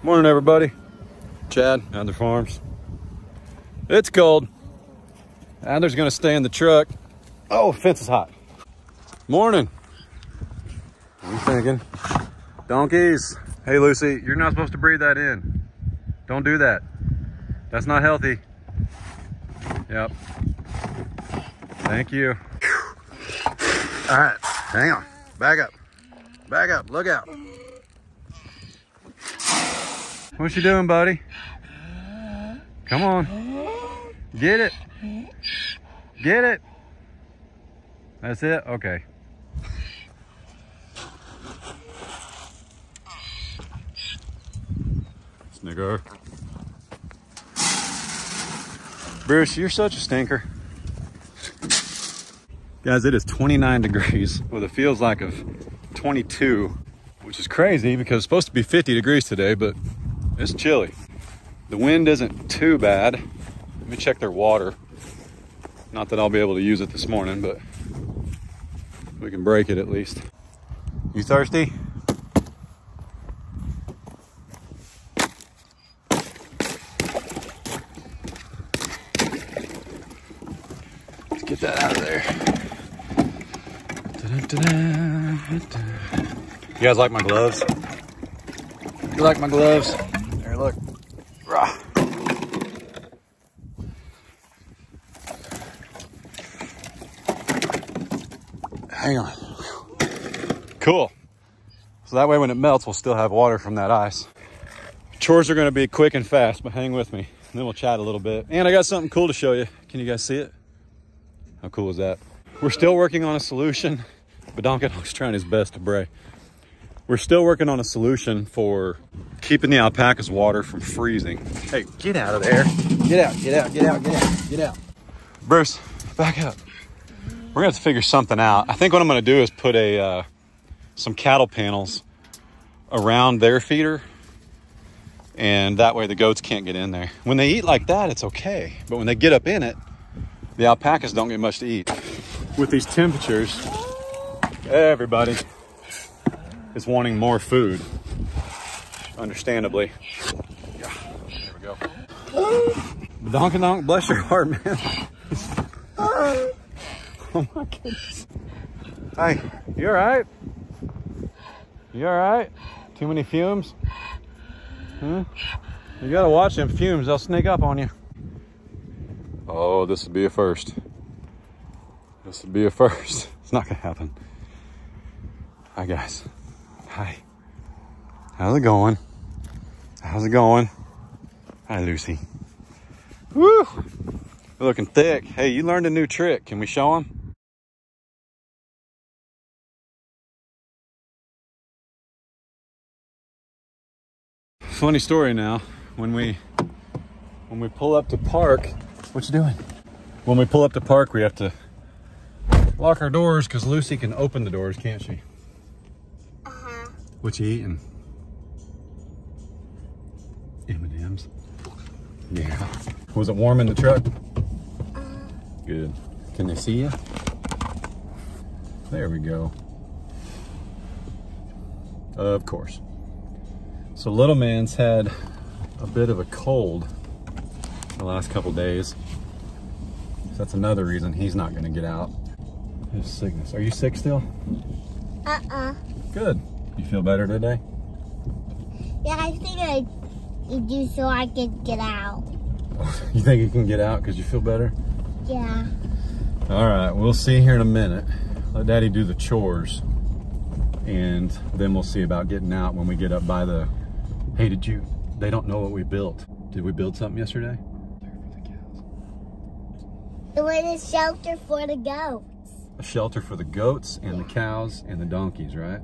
Morning, everybody. Chad, Adler Farms. It's cold. Adler's gonna stay in the truck. Oh, fence is hot. Morning. What are you thinking? Donkeys. Hey, Lucy, you're not supposed to breathe that in. Don't do that. That's not healthy. Yep. Thank you. All right, hang on. Back up. Back up, look out. What you doing, buddy? Come on. Get it. Get it. That's it? Okay. Snigger. Bruce, you're such a stinker. Guys, it is 29 degrees with a feels like of 22, which is crazy because it's supposed to be 50 degrees today, but it's chilly. The wind isn't too bad. Let me check their water. Not that I'll be able to use it this morning, but we can break it at least. You thirsty? Let's get that out of there. You guys like my gloves? You like my gloves? Here, look. Rah. Hang on. Cool. So that way when it melts, we'll still have water from that ice. Chores are gonna be quick and fast, but hang with me. And then we'll chat a little bit. And I got something cool to show you. Can you guys see it? How cool is that? We're still working on a solution, but Donkey Dog's trying his best to bray. We're still working on a solution for keeping the alpaca's water from freezing. Hey, get out of there. Get out, get out, get out, get out, get out. Bruce, back up. We're gonna have to figure something out. I think what I'm gonna do is put some cattle panels around their feeder, and that way the goats can't get in there. When they eat like that, it's okay. But when they get up in it, the alpacas don't get much to eat. With these temperatures, everybody is wanting more food, understandably. Yeah, there we go. Donk, bless your heart, man. Oh my goodness. Hey, you all right? You all right? Too many fumes? Huh? You gotta watch them fumes, they'll sneak up on you. Oh, this would be a first. This would be a first. It's not gonna happen. Hi, guys. Hi. How's it going? How's it going? Hi, Lucy. Woo! You're looking thick. Hey, you learned a new trick. Can we show them? Funny story now. When we pull up to park, what you doing? When we pull up to park, we have to lock our doors because Lucy can open the doors, can't she? Uh-huh. What you eating? M&Ms. Yeah. Was it warm in the truck? Good. Can they see you? There we go. Of course. So little man's had a bit of a cold the last couple days. So that's another reason he's not gonna get out. His sickness. Are you sick still? Good. You feel better today? Yeah, I think I do so I can get out. You think you can get out because you feel better? Yeah. All right, we'll see here in a minute. Let Daddy do the chores, and then we'll see about getting out when we get up by the... Hey, they don't know what we built. Did we build something yesterday? It was a shelter for the goats. A shelter for the goats and the cows and the donkeys, right?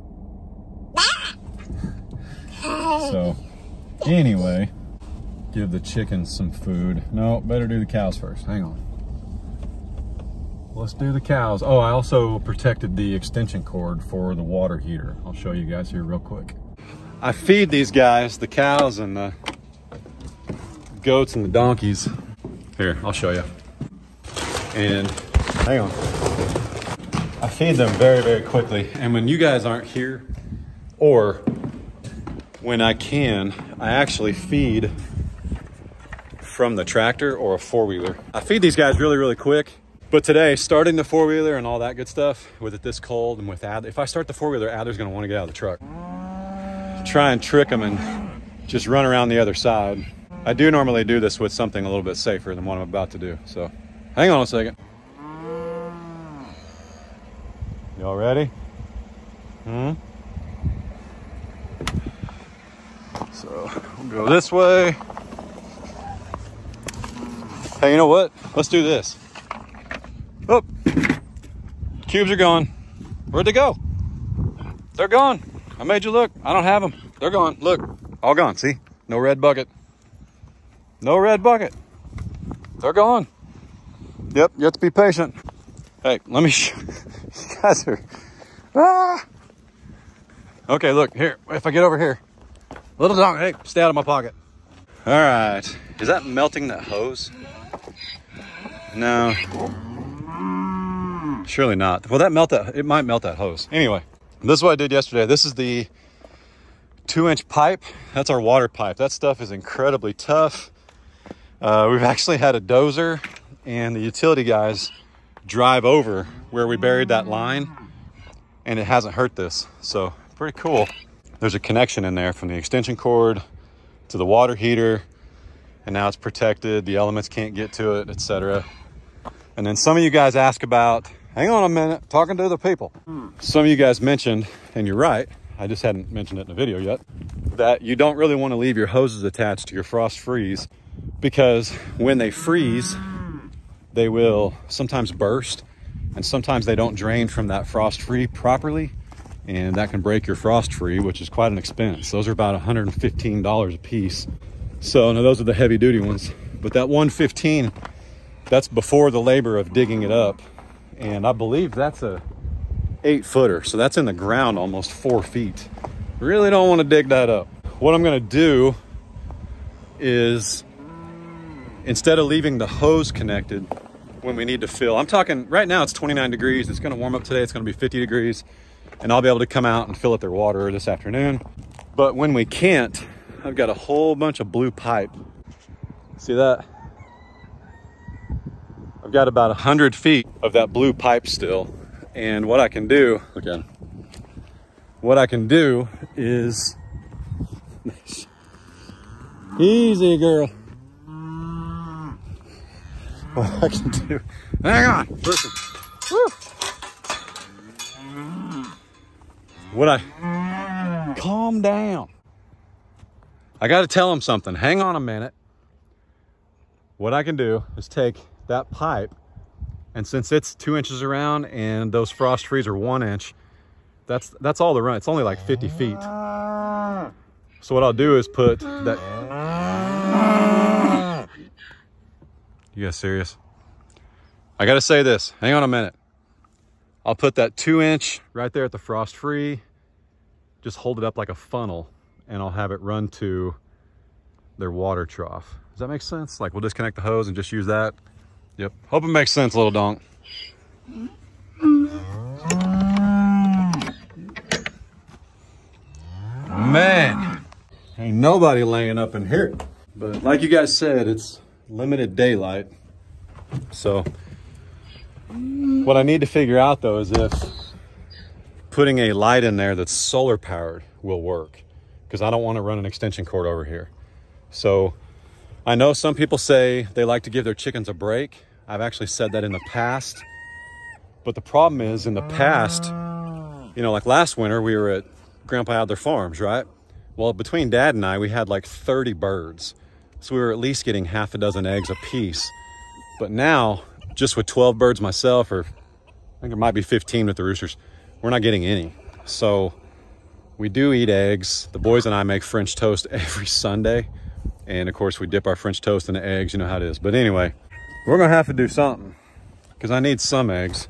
So, anyway, give the chickens some food. No, better do the cows first. Hang on. Let's do the cows. Oh, I also protected the extension cord for the water heater. I'll show you guys here real quick. I feed these guys, the cows and the goats and the donkeys. Here, I'll show you. And hang on. I feed them very, very quickly. And when you guys aren't here, or when I can, I actually feed from the tractor or a four-wheeler. I feed these guys really, really quick. But today, starting the four-wheeler and all that good stuff, with it this cold and with Adler, if I start the four-wheeler, Adler's gonna wanna get out of the truck. Try and trick him and just run around the other side. I do normally do this with something a little bit safer than what I'm about to do. So hang on a second. Y'all ready? So we'll go this way. Hey, you know what? Let's do this. Oh, cubes are gone. Where'd they go? They're gone. I made you look. I don't have them. They're gone. Look, all gone. See? No red bucket. No red bucket. They're gone. Yep, you have to be patient. Hey, let me show you. You guys are... Ah! Okay, look, here. If I get over here. Little dog, hey, stay out of my pocket. All right. Is that melting that hose? No. Surely not. Well, it might melt that hose. Anyway, this is what I did yesterday. This is the 2-inch pipe. That's our water pipe. That stuff is incredibly tough. We've actually had a dozer and the utility guys drive over where we buried that line, and it hasn't hurt this. So pretty cool. There's a connection in there from the extension cord to the water heater, and now it's protected. The elements can't get to it, etc. And then some of you guys ask about, hang on a minute, talking to the people. Some of you guys mentioned, and you're right, I just hadn't mentioned it in the video yet, that you don't really want to leave your hoses attached to your frost freeze, because when they freeze, they will sometimes burst, and sometimes they don't drain from that frost free properly, and that can break your frost free, which is quite an expense. Those are about $115 a piece. So now those are the heavy duty ones, but that $115, that's before the labor of digging it up. And I believe that's a 8-footer. So that's in the ground almost 4 feet. Really don't want to dig that up. What I'm going to do is, instead of leaving the hose connected when we need to fill, I'm talking right now it's 29 degrees. It's going to warm up today. It's going to be 50 degrees, and I'll be able to come out and fill up their water this afternoon. But when we can't, I've got a whole bunch of blue pipe. See that? I've got about 100 feet of that blue pipe still. And what I can do, look at it. What I can do is, easy girl. What I can do, hang on, listen. Woo. Calm down. I got to tell them something. Hang on a minute. What I can do is take that pipe, and since it's 2 inches around and those frost frees are 1 inch, that's all the run. It's only like 50 feet. So what I'll do is put that. You guys serious? I got to say this. Hang on a minute. I'll put that 2-inch right there at the frost free. Just hold it up like a funnel, and I'll have it run to their water trough. Does that make sense? Like, we'll disconnect the hose and just use that. Yep. Hope it makes sense, little donk. Man, ain't nobody laying up in here. But like you guys said, it's limited daylight. So what I need to figure out though is if putting a light in there that's solar powered will work, because I don't want to run an extension cord over here. So I know some people say they like to give their chickens a break. I've actually said that in the past. But the problem is, in the past, you know, like last winter, we were at Grandpa Adler Farms, right? Well, between Dad and I, we had like 30 birds. So we were at least getting half a dozen eggs a piece. But now, just with 12 birds myself, or I think it might be 15 with the roosters, we're not getting any. So we do eat eggs. The boys and I make French toast every Sunday. And of course we dip our French toast in the eggs, you know how it is. But anyway, we're gonna have to do something, because I need some eggs.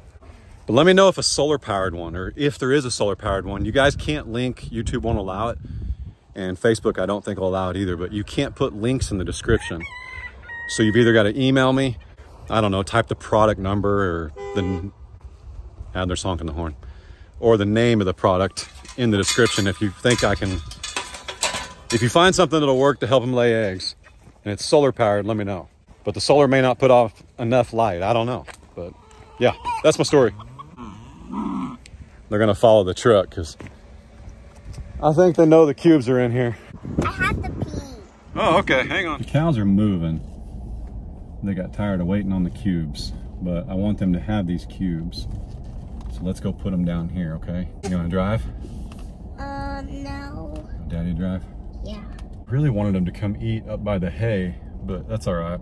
But let me know if a solar powered one, or if there is a solar powered one. You guys can't link, YouTube won't allow it. And Facebook, I don't think will allow it either, but you can't put links in the description. So you've either got to email me, I don't know, type the product number or the Adler's honking the horn, or the name of the product in the description if you think I can If you find something that'll work to help them lay eggs and it's solar powered, let me know. But the solar may not put off enough light. I don't know. But yeah, that's my story. They're gonna follow the truck because I think they know the cubes are in here. I have to pee. Oh, okay, hang on. The cows are moving. They got tired of waiting on the cubes, but I want them to have these cubes. So let's go put them down here, okay? You wanna drive? No. Daddy drive? Yeah. Really wanted them to come eat up by the hay, but that's all right.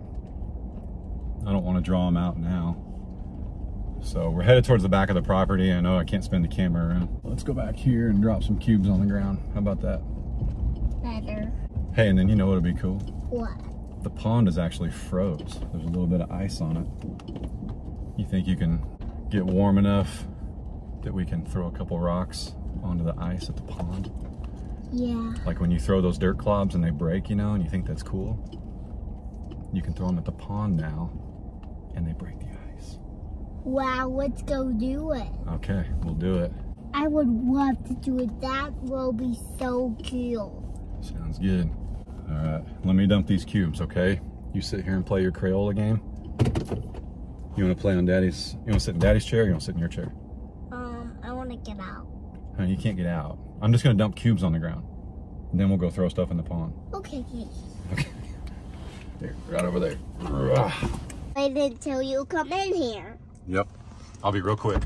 I don't want to draw them out now. So we're headed towards the back of the property. I know I can't spin the camera around. Let's go back here and drop some cubes on the ground. How about that? Better. Hey, and then you know what would be cool? What? The pond is actually froze. There's a little bit of ice on it. You think you can get warm enough that we can throw a couple rocks onto the ice at the pond? Yeah. Like when you throw those dirt clobs and they break, you know, and you think that's cool? You can throw them at the pond now and they break the ice. Wow, let's go do it. Okay, we'll do it. I would love to do it. That will be so cool. Sounds good. All right, let me dump these cubes, okay? You sit here and play your Crayola game. You wanna play on Daddy's, you wanna sit in Daddy's chair or you wanna sit in your chair? I wanna get out. No, you can't get out. I'm just gonna dump cubes on the ground. And then we'll go throw stuff in the pond. Okay. Okay. There, right over there. Wait until you come in here. Yep, I'll be real quick.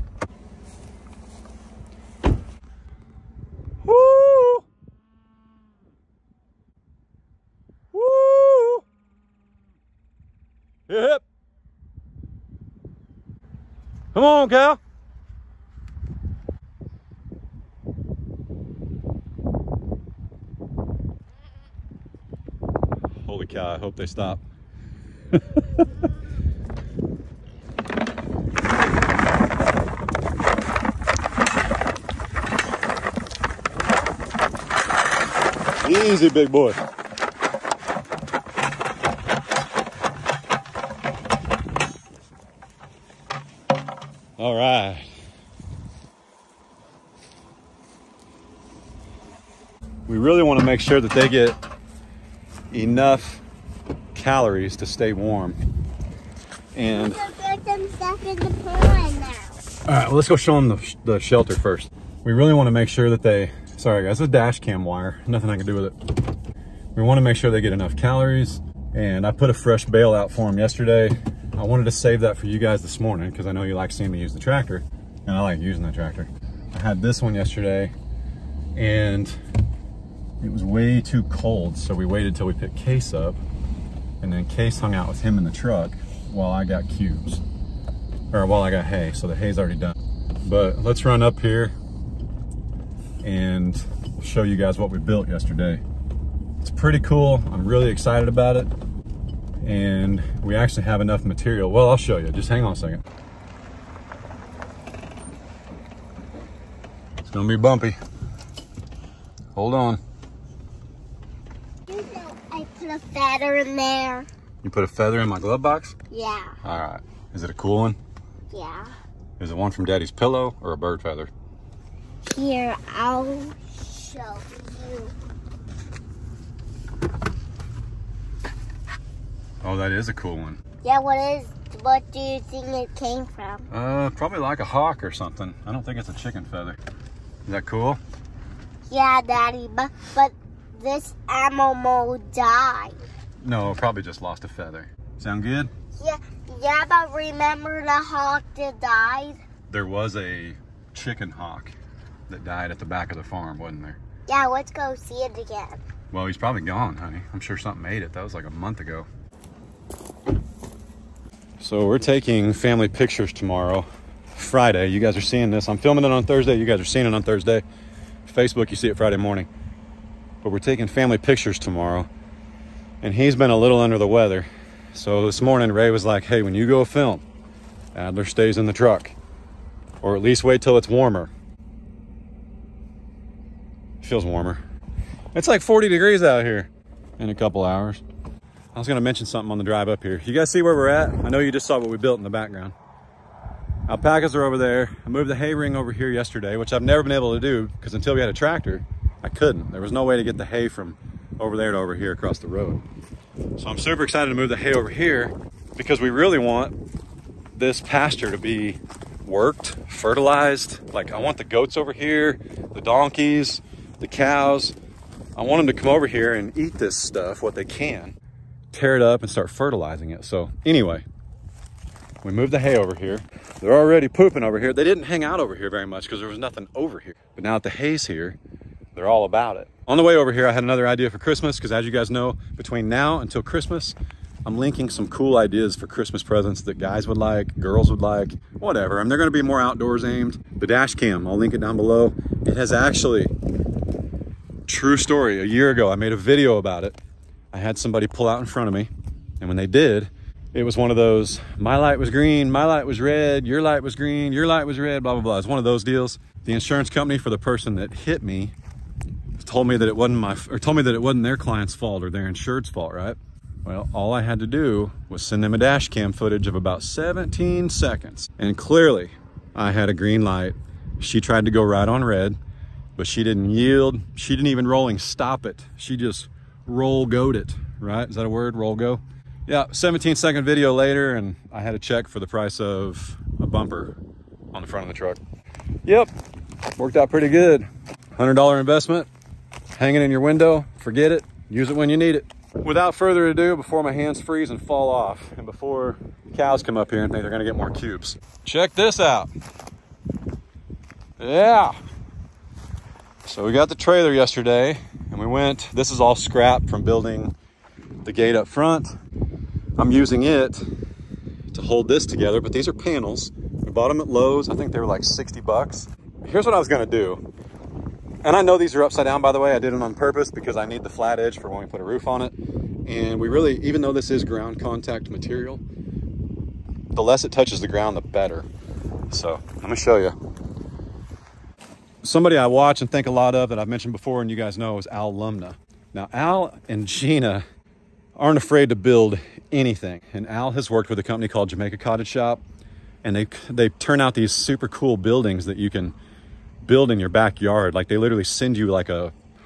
Woo! Woo! Hip! Come on, cow. Holy cow, I hope they stop. Easy, big boy. All right. We really want to make sure that they get enough calories to stay warm. And Put some stuff in the pond now. all right, well, let's go show them the shelter first. We really want to make sure that they, sorry guys, it's a dash cam wire, nothing I can do with it. We want to make sure they get enough calories, and I put a fresh bale out for them yesterday. I wanted to save that for you guys this morning because I know you like seeing me use the tractor, and I like using the tractor. I had this one yesterday, and it was way too cold, so we waited till we picked Case up, and then Case hung out with him in the truck while I got cubes, or while I got hay, so the hay's already done. But let's run up here and show you guys what we built yesterday. It's pretty cool. I'm really excited about it. And we actually have enough material. Well, I'll show you. Just hang on a second. It's gonna be bumpy. Hold on. You know, I put a feather in there. You put a feather in my glove box? Yeah. All right. Is it a cool one? Yeah. Is it one from Daddy's pillow or a bird feather? Here, I'll show you. Oh, that is a cool one. Yeah, what do you think it came from? Probably like a hawk or something. I don't think it's a chicken feather. Is that cool? Yeah, Daddy, but this animal died. No, probably just lost a feather. Sound good? Yeah, but remember the hawk that died? There was a chicken hawk that died at the back of the farm, wasn't there? Yeah, let's go see it again. Well, he's probably gone, honey. I'm sure something ate it. That was like a month ago. So we're taking family pictures tomorrow, Friday. You guys are seeing this. I'm filming it on Thursday. You guys are seeing it on Thursday. Facebook, you see it Friday morning. But we're taking family pictures tomorrow. And he's been a little under the weather. So this morning, Ray was like, hey, when you go film, Adler stays in the truck. Or at least wait till it's warmer. Feels warmer. It's like 40 degrees out here in a couple hours. I was gonna mention something on the drive up here. You guys see where we're at? I know you just saw what we built in the background. Alpacas are over there. I moved the hay ring over here yesterday, which I've never been able to do because until we had a tractor, I couldn't. There was no way to get the hay from over there to over here across the road. So I'm super excited to move the hay over here because we really want this pasture to be worked, fertilized. Like I want the goats over here, the donkeys, the cows. I want them to come over here and eat this stuff, what they can, tear it up and start fertilizing it. So anyway, we moved the hay over here. They're already pooping over here. They didn't hang out over here very much because there was nothing over here. But now that the hay's here, they're all about it. On the way over here, I had another idea for Christmas because as you guys know, between now until Christmas, I'm linking some cool ideas for Christmas presents that guys would like, girls would like, whatever. And they're gonna be more outdoors aimed. The dash cam, I'll link it down below. It has actually, true story, a year ago, I made a video about it. I had somebody pull out in front of me. And when they did, it was one of those, my light was green, my light was red, your light was green, your light was red, blah, blah, blah. It's one of those deals. The insurance company for the person that hit me told me that it wasn't their client's fault or their insured's fault, right? Well, all I had to do was send them a dash cam footage of about 17 seconds. And clearly I had a green light. She tried to go right on red, but she didn't yield. She didn't even rolling stop it. She just roll-goed it, right? Is that a word, roll-go? Yeah, 17-second video later, and I had a check for the price of a bumper on the front of the truck. Yep, worked out pretty good. $100 investment, hanging in your window, forget it, use it when you need it. Without further ado, before my hands freeze and fall off, and before cows come up here and think they're gonna get more cubes, check this out. Yeah. So we got the trailer yesterday, and we went, this is all scrap from building the gate up front. I'm using it to hold this together, but these are panels. We bought them at Lowe's. I think they were like 60 bucks. Here's what I was gonna do. And I know these are upside down, by the way. I did it on purpose because I need the flat edge for when we put a roof on it. And we really, even though this is ground contact material, the less it touches the ground, the better. So I'm gonna show you. Somebody I watch and think a lot of that I've mentioned before and you guys know is Al Lumna. Now Al and Gina aren't afraid to build anything. And Al has worked with a company called Jamaica Cottage Shop, and they turn out these super cool buildings that you can build in your backyard. Like they literally send you like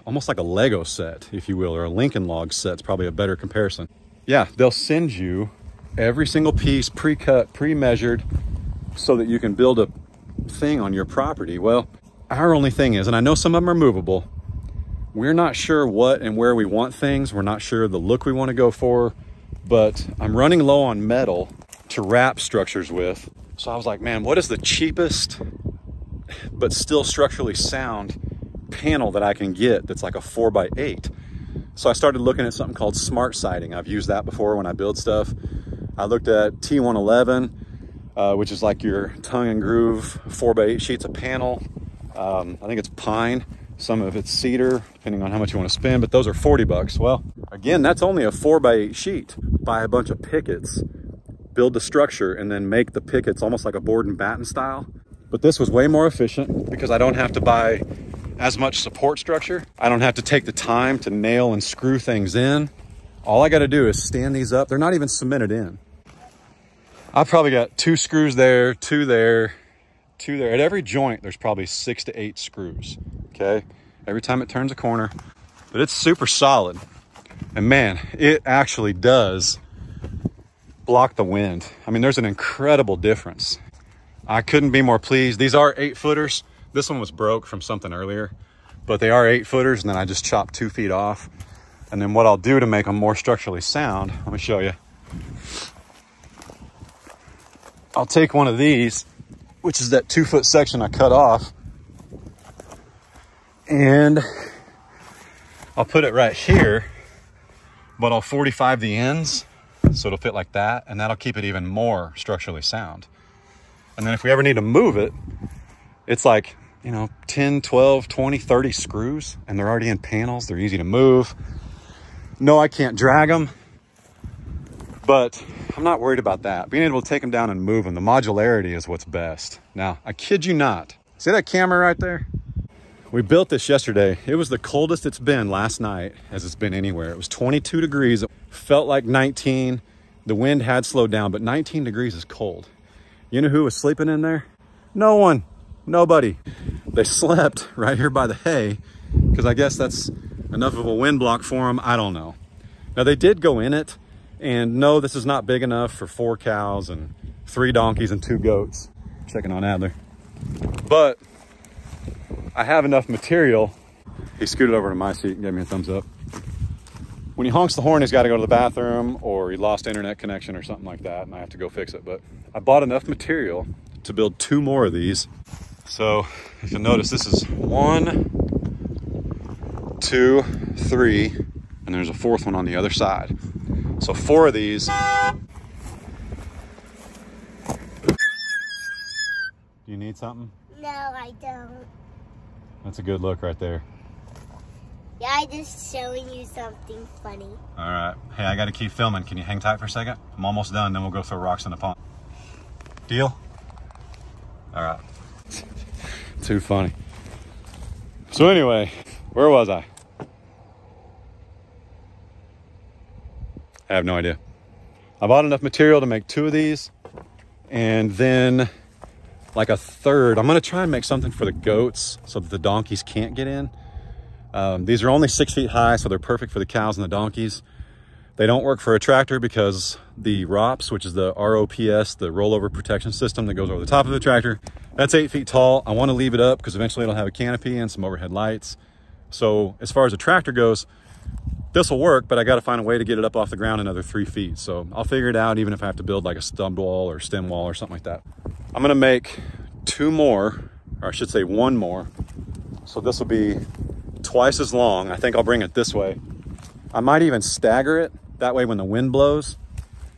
almost like a Lego set, if you will, or a Lincoln Log set. It's probably a better comparison. Yeah, they'll send you every single piece pre-cut, pre-measured, so that you can build a thing on your property. Well, our only thing is, and I know some of them are movable, we're not sure what and where we want things. We're not sure the look we want to go for, but I'm running low on metal to wrap structures with. So I was like, man, what is the cheapest, but still structurally sound panel that I can get that's like a 4x8? So I started looking at something called smart siding. I've used that before when I build stuff. I looked at T111, which is like your tongue and groove 4x8 sheets of panel. I think it's pine. Some of it's cedar, depending on how much you want to spend, but those are 40 bucks. Well, again, that's only a 4x8 sheet. Buy a bunch of pickets, build the structure, and then make the pickets almost like a board and batten style. But this was way more efficient because I don't have to buy as much support structure. I don't have to take the time to nail and screw things in. All I got to do is stand these up. They're not even cemented in. I've probably got 2 screws there, 2 there, 2 there. At every joint, there's probably 6 to 8 screws, okay? Every time it turns a corner, but it's super solid. And man, it actually does block the wind. I mean, there's an incredible difference. I couldn't be more pleased. These are 8-footers. This one was broke from something earlier, but they are 8-footers, and then I just chopped 2 feet off. And then what I'll do to make them more structurally sound, let me show you. I'll take one of these, which is that 2-foot section I cut off, and I'll put it right here, but I'll 45 the ends so it'll fit like that, and that'll keep it even more structurally sound. And then if we ever need to move it, it's like, you know, 10, 12, 20, 30 screws, and they're already in panels. They're easy to move. No, I can't drag them, but I'm not worried about that. Being able to take them down and move them, the modularity is what's best. Now, I kid you not. See that camera right there? We built this yesterday. It was the coldest it's been last night as it's been anywhere. It was 22 degrees. It felt like 19. The wind had slowed down, but 19 degrees is cold. You know who was sleeping in there? No one, nobody. They slept right here by the hay because I guess that's enough of a wind block for them, I don't know. Now they did go in it, and no, this is not big enough for 4 cows and 3 donkeys and 2 goats. Checking on Adler. But I have enough material. He scooted over to my seat and gave me a thumbs up. When he honks the horn, he's got to go to the bathroom, or he lost internet connection or something like that, and I have to go fix it. But I bought enough material to build 2 more of these. So if you'll notice, this is 1, 2, 3, and there's a 4th one on the other side. So 4 of these. Do you need something? No, I don't. That's a good look right there. Yeah, I'm just showing you something funny. All right. Hey, I got to keep filming. Can you hang tight for a second? I'm almost done, then we'll go throw rocks in the pond. Deal? All right. Too funny. So anyway, where was I? I have no idea. I bought enough material to make 2 of these, and then like a 3rd. I'm gonna try and make something for the goats so that the donkeys can't get in. These are only 6 feet high, so they're perfect for the cows and the donkeys. They don't work for a tractor because the ROPS, which is the ROPS, the rollover protection system that goes over the top of the tractor, that's 8 feet tall. I want to leave it up because eventually it'll have a canopy and some overhead lights. So as far as a tractor goes, this will work, but I got to find a way to get it up off the ground another 3 feet. So I'll figure it out, even if I have to build like a stub wall or stem wall or something like that. I'm going to make 2 more, or I should say 1 more. So this will be twice as long. I think I'll bring it this way. I might even stagger it. That way when the wind blows.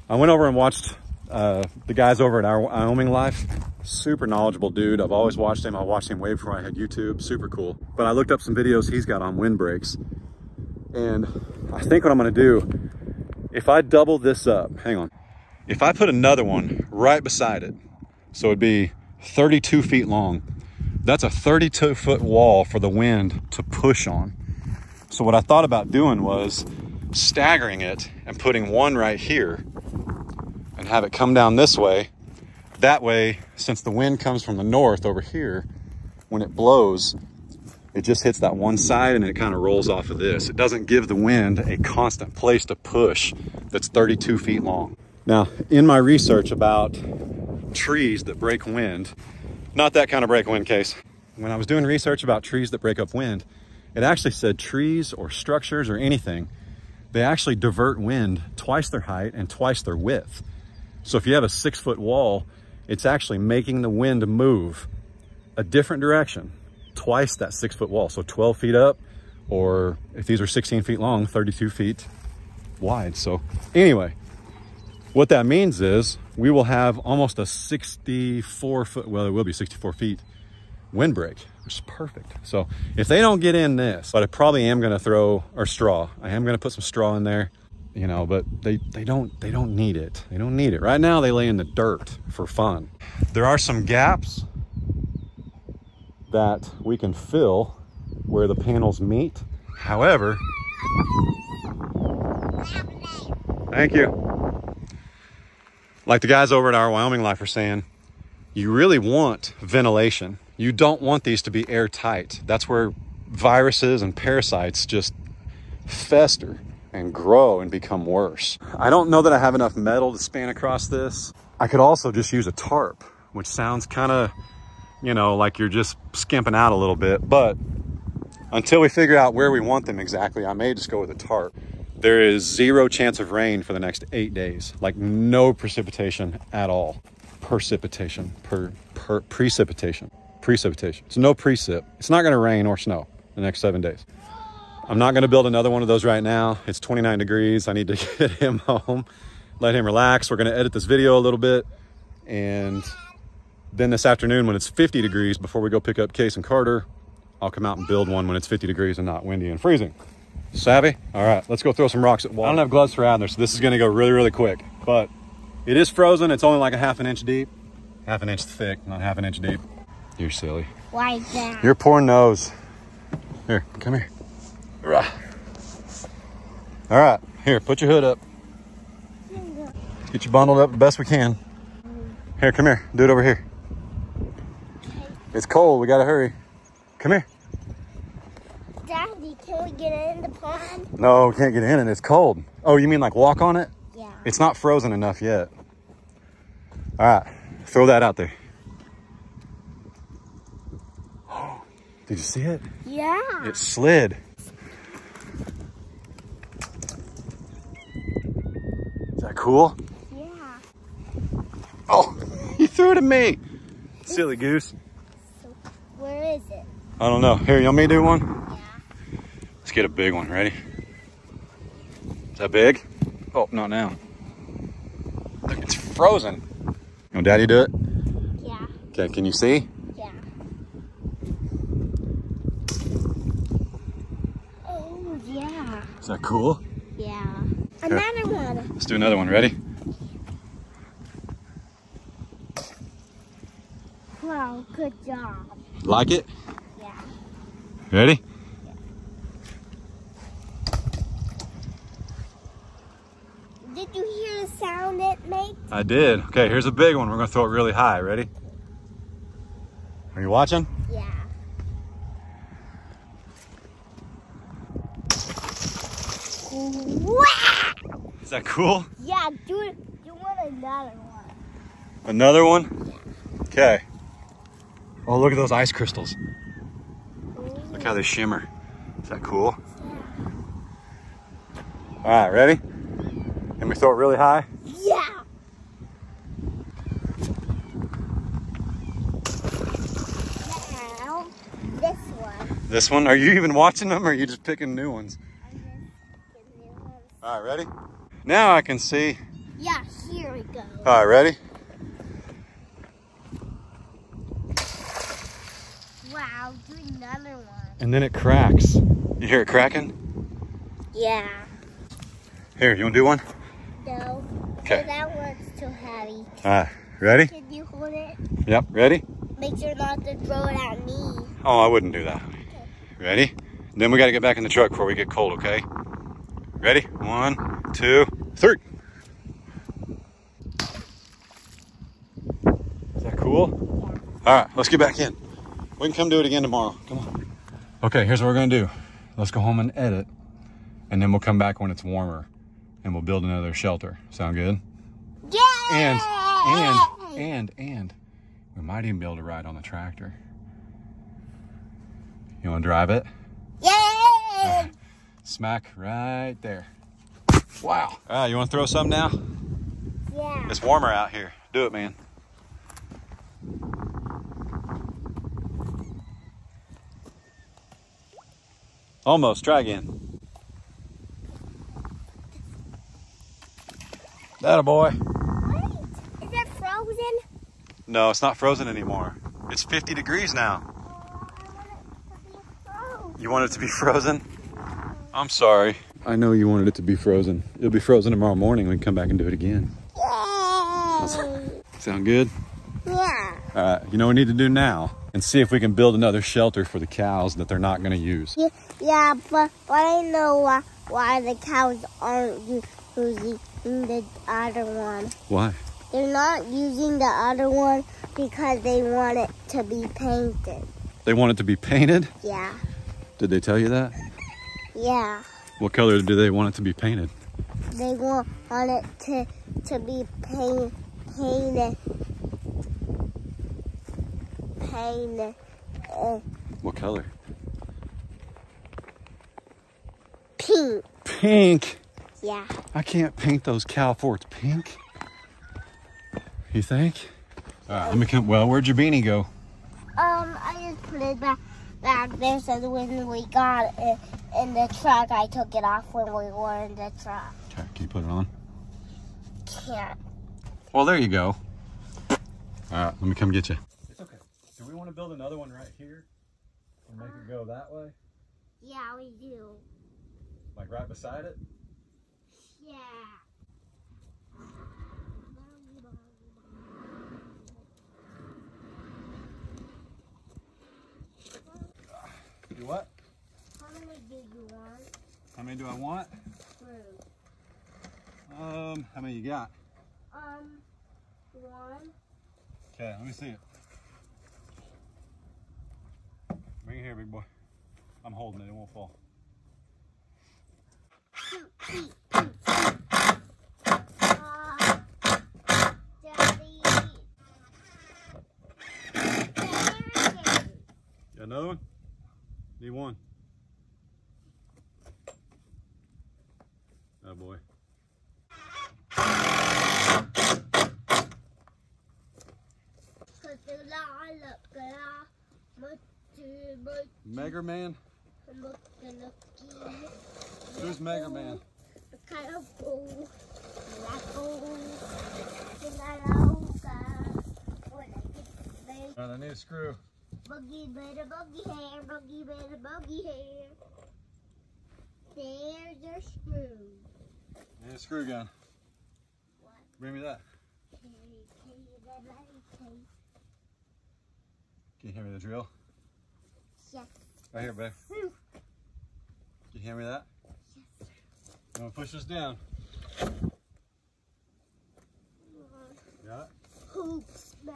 I went over and watched the guys over at Our Wyoming Life. Super knowledgeable dude. I've always watched him. I watched him way before I had YouTube. Super cool. But I looked up some videos he's got on windbreaks. And I think what I'm going to do, if I double this up, hang on. If I put another one right beside it, so it'd be 32 feet long, that's a 32-foot wall for the wind to push on. So what I thought about doing was staggering it and putting 1 right here and have it come down this way. That way, since the wind comes from the north over here, when it blows, it just hits that one side and it kind of rolls off of this. It doesn't give the wind a constant place to push that's 32 feet long. Now, in my research about trees that break wind, not that kind of break wind case. When I was doing research about trees that break up wind, it actually said trees or structures or anything, they actually divert wind twice their height and twice their width. So if you have a 6-foot wall, it's actually making the wind move a different direction, twice that 6-foot wall. So 12 feet up, or if these are 16 feet long, 32 feet wide. So anyway, what that means is we will have almost a 64-foot, well, it will be 64 feet windbreak, which is perfect. So if they don't get in this, but I probably am going to throw, or straw, I am going to put some straw in there, you know, but they don't need it. They don't need it. Right now they lay in the dirt for fun. There are some gaps that we can fill where the panels meet. However, thank you. Like the guys over at Our Wyoming Life are saying, you really want ventilation. You don't want these to be airtight. That's where viruses and parasites just fester and grow and become worse. I don't know that I have enough metal to span across this. I could also just use a tarp, which sounds kind of, you know, like you're just skimping out a little bit. But until we figure out where we want them exactly, I may just go with a tarp. There is 0 chance of rain for the next 8 days. Like no precipitation at all. Precipitation. It's no precip. It's not going to rain or snow the next 7 days. I'm not going to build another one of those right now. It's 29 degrees. I need to get him home, let him relax. We're going to edit this video a little bit. And then this afternoon when it's 50 degrees, before we go pick up Case and Carter, I'll come out and build one when it's 50 degrees and not windy and freezing. Savvy? All right, let's go throw some rocks at water. I don't have gloves for Adler, so this is going to go really, really quick. But it is frozen. It's only like a ½ an inch deep. ½ an inch thick, not ½ an inch deep. You're silly. Why is that? Your poor nose. Here, come here. All right, here, put your hood up. Get you bundled up the best we can. Here, come here. Do it over here. It's cold. We got to hurry. Come here. Daddy, Can we get in the pond? No, we can't get in it. It's cold. Oh, you mean like walk on it? Yeah. It's not frozen enough yet. All right, throw that out there. Oh, did you see it? Yeah. It slid. Is that cool? Yeah. Oh, you threw it at me. Silly goose. So, where is it? I don't know. Here, you want me to do one? Yeah. Let's get a big one. Ready? Is that big? Oh, not now. Look, it's frozen. You want Daddy to do it? Yeah. Okay, can you see? Yeah. Oh, yeah. Is that cool? Yeah. Another one. Let's do another one. Ready? Wow, good job. Like it? Yeah. Ready? Did you hear the sound it made? I did. Okay, here's a big one. We're gonna throw it really high. Ready? Are you watching? Yeah. Wow! Is that cool? Yeah, do want another one. Another one? Okay. Oh, look at those ice crystals. Look how they shimmer. Is that cool? Yeah. All right, ready? Can we throw it really high? Yeah. Now, this one. This one? Are you even watching them, or are you just picking new ones? I'm just picking new ones. All right, ready? Now I can see. Yeah, here we go. All right, ready? Wow, do another one. And then it cracks. You hear it cracking? Yeah. Here, you want to do one? No. Okay. That one's too heavy. All right, ready? Can you hold it? Yep, ready? Make sure not to throw it at me. Oh, I wouldn't do that. Ready? Then we got to get back in the truck before we get cold, okay? Ready? 1, 2, 3. Is that cool? Yeah. All right, let's get back in. We can come do it again tomorrow. Come on. Okay, here's what we're gonna do. Let's go home and edit, and then we'll come back when it's warmer, and we'll build another shelter. Sound good? Yeah. And we might even be able to ride on the tractor. You wanna drive it? Yay! Smack right there. Wow. All right, you wanna throw some now? Yeah. It's warmer out here. Do it, man. Almost. Try again. That boy. Wait, is it frozen? No, it's not frozen anymore. It's 50 degrees now. I want it to be frozen. You want it to be frozen? I'm sorry. I know you wanted it to be frozen. It'll be frozen tomorrow morning. We can come back and do it again. Yay! Sound good? Yeah. All right, you know what we need to do now? And see if we can build another shelter for the cows that they're not going to use. Yeah, but I know why the cows aren't using the other one. Why? They're not using the other one because they want it to be painted. They want it to be painted? Yeah. Did they tell you that? Yeah. What color do they want it to be painted? They want it to be painted. What color? Pink. Pink. Yeah. I can't paint those cow forts pink. You think? All right, let me come. Well, where'd your beanie go? I just put it back there so that when we got it in the truck, I took it off when we were in the truck. Okay, can you put it on? Can't. Well, there you go. All right, let me come get you. It's okay. Do we want to build another one right here and make it go that way? Yeah, we do. Like right beside it? Yeah. Do what? How many do you want? How many do I want? Fruit. How many you got? One. Okay, let me see it. Bring it here, big boy. I'm holding it, it won't fall. Got another one? Need one. Oh boy. Mega Man? Who's Mega Man? Alright, I need a screw. Boogie better boogie hair, boogie better boogie hair. There's your screw. Need a screw gun. What? Bring me that. Can you hear me the drill? Yes. Right here, babe. Can you hear me that? Yes. I'm gonna push this down. Got it? Hoop smash.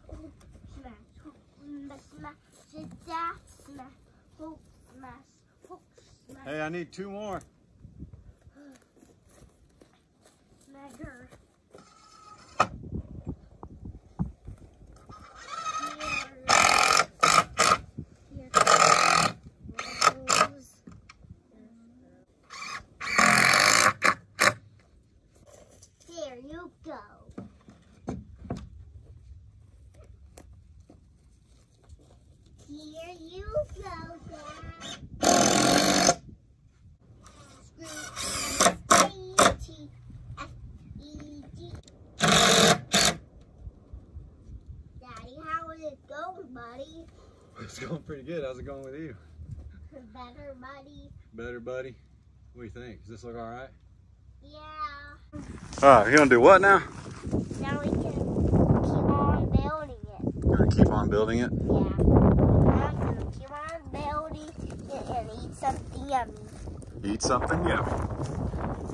Hoop smash. Hoop smash. Smash. Smash. Hoop smash. Hoop smash. Hey, I need two more. Smasher. There you go. Here you go, Dad. S-C-T-F-E-D. Daddy, how is it going, buddy? It's going pretty good. How's it going with you? Better, buddy. Better, buddy. What do you think? Does this look all right? Yeah. All right, you gonna do what now? Now we can keep on building it. Gonna keep on building it? Yeah. Now we can keep on building it and eat something yummy. Eat something yummy.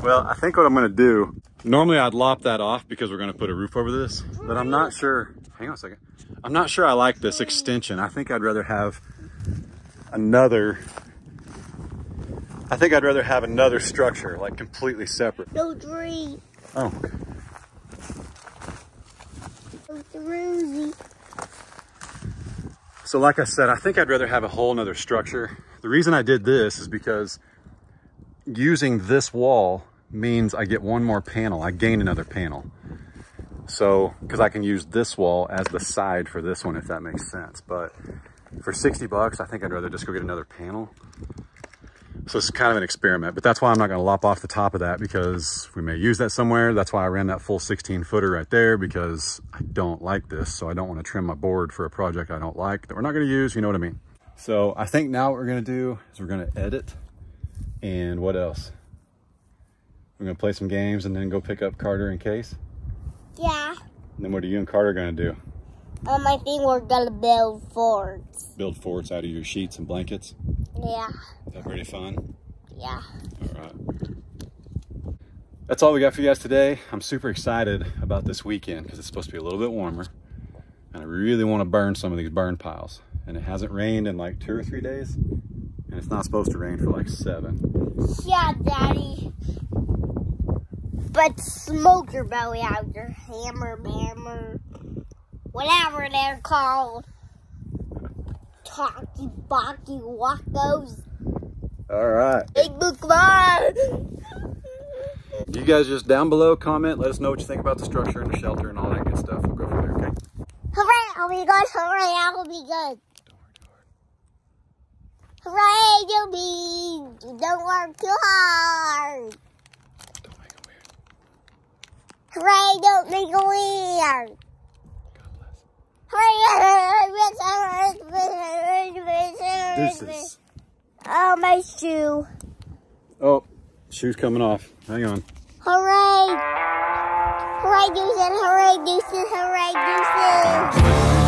Well, I think what I'm gonna do, normally I'd lop that off because we're gonna put a roof over this, but I'm not sure, hang on a second. I'm not sure I like this extension. I think I'd rather have another structure, like completely separate. No tree. Oh. No Rosie. So like I said, I think I'd rather have a whole nother structure. The reason I did this is because using this wall means I get one more panel. I gain another panel. So, because I can use this wall as the side for this one, if that makes sense. But for 60 bucks, I think I'd rather just go get another panel. So it's kind of an experiment, but that's why I'm not gonna lop off the top of that, because we may use that somewhere. That's why I ran that full 16 footer right there, because I don't like this. So I don't wanna trim my board for a project I don't like, that we're not gonna use, you know what I mean? So I think now what we're gonna do is we're gonna edit, and what else? We're gonna play some games and then go pick up Carter and Case. Yeah. And then what are you and Carter gonna do? I think we're gonna build forts. Build forts out of your sheets and blankets? Yeah. Is that pretty fun? Yeah. All right. That's all we got for you guys today. I'm super excited about this weekend because it's supposed to be a little bit warmer. And I really want to burn some of these burn piles. And it hasn't rained in like 2 or 3 days. And it's not supposed to rain for like 7. Yeah, Daddy. But smoke your belly out, your hammer, whatever they're called. Talky, bocky, wackos. All right. Big book line. You guys just down below comment. Let us know what you think about the structure and the shelter and all that good stuff. We'll go from there, okay? Hooray, I'll be good. Hooray, I'll be good. Hooray, don't work too hard. Don't make it weird. Hooray, don't make it weird. Deuces. Oh, my shoe. Oh, shoe's coming off. Hang on. Hooray. Hooray, deuces. Hooray, deuces. Hooray, deuces.